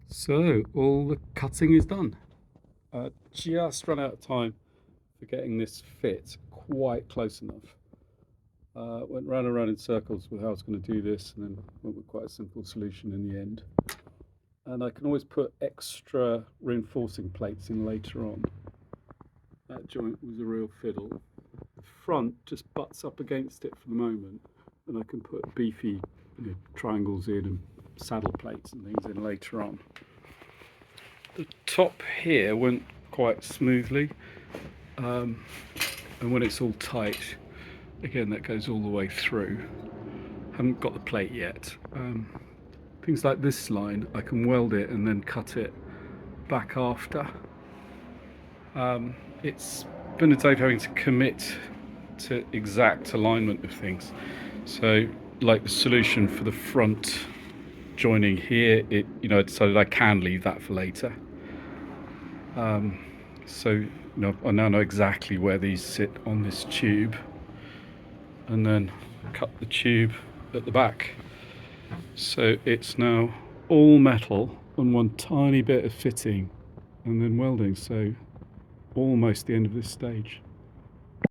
So all the cutting is done. Just run out of time for getting this fit quite close enough. Went round and round in circles with how I was going to do this, and then went with quite a simple solution in the end. And I can always put extra reinforcing plates in later on. That joint was a real fiddle. The front just butts up against it for the moment, and I can put beefy triangles in and saddle plates and things in later on. The top here went quite smoothly, and when it's all tight, again that goes all the way through. Haven't got the plate yet. Things like this line, I can weld it and then cut it back after. It's been a day of having to commit to exact alignment of things. So, like the solution for the front joining here, I decided I can leave that for later. So I now know exactly where these sit on this tube, and then cut the tube at the back. So it's now all metal and one tiny bit of fitting and then welding, so almost the end of this stage.